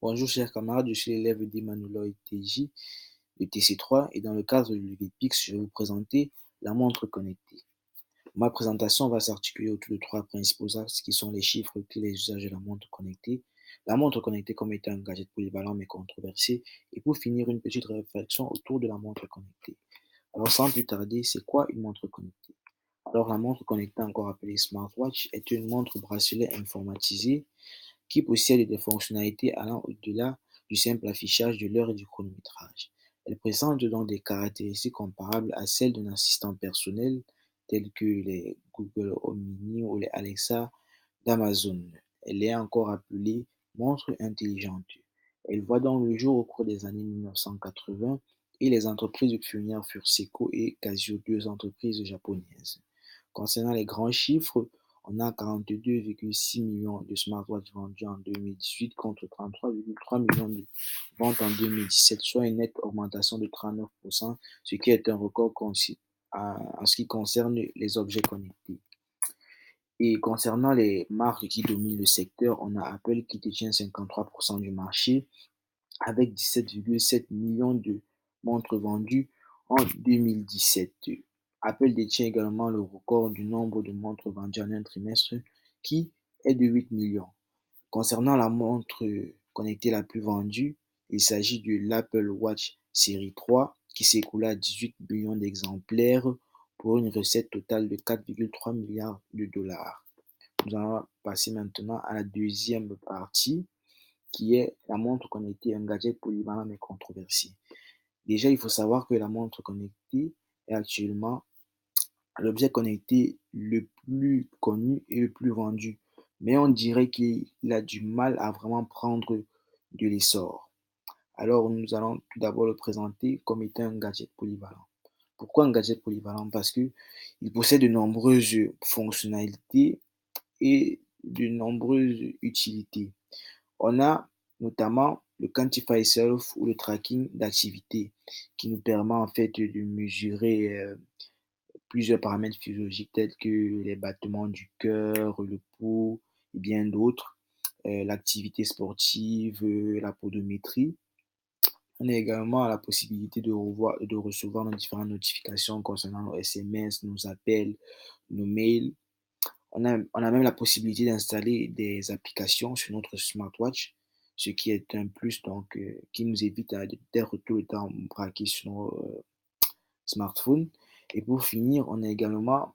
Bonjour chers camarades, je suis l'élève d'Emmanuel TJ de TC3 et dans le cadre de l'UVPix, je vais vous présenter la montre connectée. Ma présentation va s'articuler autour de trois principaux axes qui sont les chiffres clés les usages de la montre connectée comme étant un gadget polyvalent mais controversé et pour finir une petite réflexion autour de la montre connectée. Alors sans plus tarder, c'est quoi une montre connectée? Alors la montre connectée, encore appelée smartwatch, est une montre bracelet informatisée qui possède des fonctionnalités allant au-delà du simple affichage de l'heure et du chronométrage. Elle présente donc des caractéristiques comparables à celles d'un assistant personnel tels que les Google Home Mini ou les Alexa d'Amazon. Elle est encore appelée montre intelligente. Elle voit donc le jour au cours des années 1980 et les entreprises pionnières furent Seiko et Casio, deux entreprises japonaises. Concernant les grands chiffres, on a 42,6 millions de smartwatches vendus en 2018 contre 33,3 millions de ventes en 2017, soit une nette augmentation de 39%, ce qui est un record en ce qui concerne les objets connectés. Et concernant les marques qui dominent le secteur, on a Apple qui détient 53% du marché avec 17,7 millions de montres vendues en 2017. Apple détient également le record du nombre de montres vendues en un trimestre qui est de 8 millions. Concernant la montre connectée la plus vendue, il s'agit de l'Apple Watch série 3 qui s'écoula à 18 millions d'exemplaires pour une recette totale de 4,3 milliards de dollars. Nous allons passer maintenant à la deuxième partie qui est la montre connectée, un gadget polyvalent mais controversé. Déjà, il faut savoir que la montre connectée est actuellement l'objet connecté le plus connu et le plus vendu. Mais on dirait qu'il a du mal à vraiment prendre de l'essor. Alors, nous allons tout d'abord le présenter comme étant un gadget polyvalent. Pourquoi un gadget polyvalent? Parce qu'il possède de nombreuses fonctionnalités et de nombreuses utilités. On a notamment le Quantify Self ou le tracking d'activité qui nous permet en fait de mesurer plusieurs paramètres physiologiques tels que les battements du cœur, le pouls et bien d'autres, l'activité sportive, la podométrie. On a également la possibilité de recevoir nos différentes notifications concernant nos SMS, nos appels, nos mails. On a même la possibilité d'installer des applications sur notre smartwatch, ce qui est un plus donc qui nous évite d'être tout le temps braqué sur nos smartphones. Et pour finir, on a également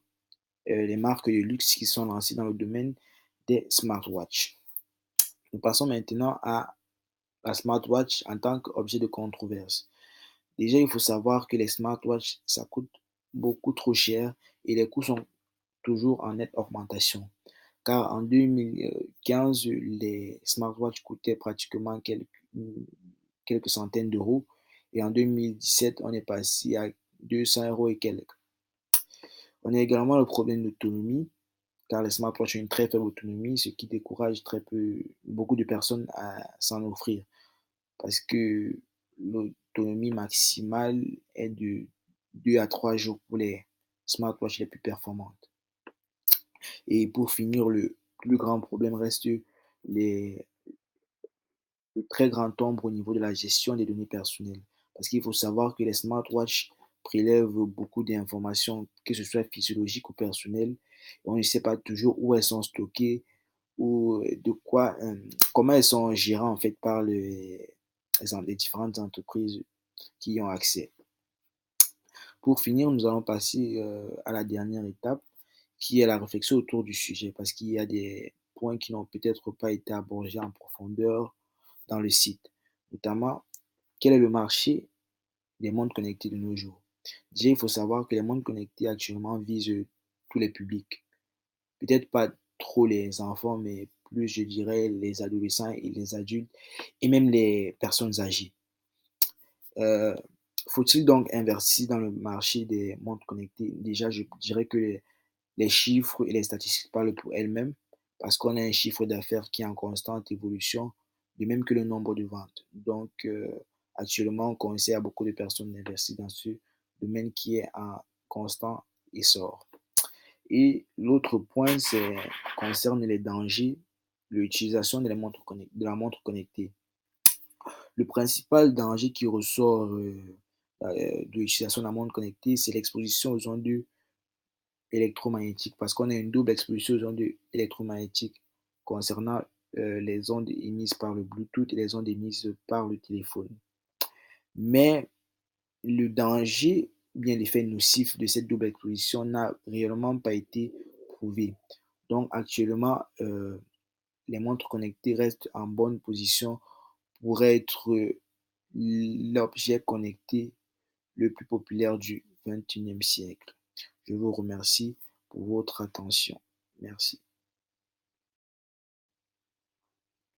les marques de luxe qui sont lancées dans le domaine des smartwatches. Nous passons maintenant à la smartwatch en tant qu'objet de controverse. Déjà, il faut savoir que les smartwatches, ça coûte beaucoup trop cher et les coûts sont toujours en nette augmentation. Car en 2015, les smartwatches coûtaient pratiquement quelques centaines d'euros. Et en 2017, on est passé à 200 euros et quelques. On a également le problème d'autonomie, car les smartwatches ont une très faible autonomie, ce qui décourage beaucoup de personnes à s'en offrir. Parce que l'autonomie maximale est de 2 à 3 jours pour les smartwatches les plus performantes. Et pour finir, le plus grand problème reste les, le très grand nombre au niveau de la gestion des données personnelles. Parce qu'il faut savoir que les smartwatches prélèvent beaucoup d'informations, que ce soit physiologiques ou personnelles. Et on ne sait pas toujours où elles sont stockées ou comment elles sont gérées en fait par les différentes entreprises qui y ont accès. Pour finir, nous allons passer à la dernière étape, qui est la réflexion autour du sujet, parce qu'il y a des points qui n'ont peut-être pas été abordés en profondeur dans le site, notamment quel est le marché des montres connectées de nos jours. Déjà, il faut savoir que les montres connectées actuellement visent tous les publics. Peut-être pas trop les enfants, mais plus, je dirais, les adolescents et les adultes, et même les personnes âgées. Euh, Faut-il donc investir dans le marché des montres connectées? Déjà, je dirais que les chiffres et les statistiques parlent pour elles-mêmes parce qu'on a un chiffre d'affaires qui est en constante évolution, de même que le nombre de ventes. Donc, actuellement, on conseille à beaucoup de personnes d'investir dans ce domaine qui est en constant essor. Et l'autre point, concerne les dangers de l'utilisation de la montre connectée. Le principal danger qui ressort de l'utilisation de la montre connectée, c'est l'exposition aux ondes électromagnétiques, parce qu'on a une double exposition aux ondes électromagnétiques concernant les ondes émises par le Bluetooth et les ondes émises par le téléphone. Mais le danger, bien l'effet nocif de cette double exposition n'a réellement pas été prouvé. Donc actuellement, les montres connectées restent en bonne position pour être l'objet connecté le plus populaire du XXIe siècle. Je vous remercie pour votre attention. Merci.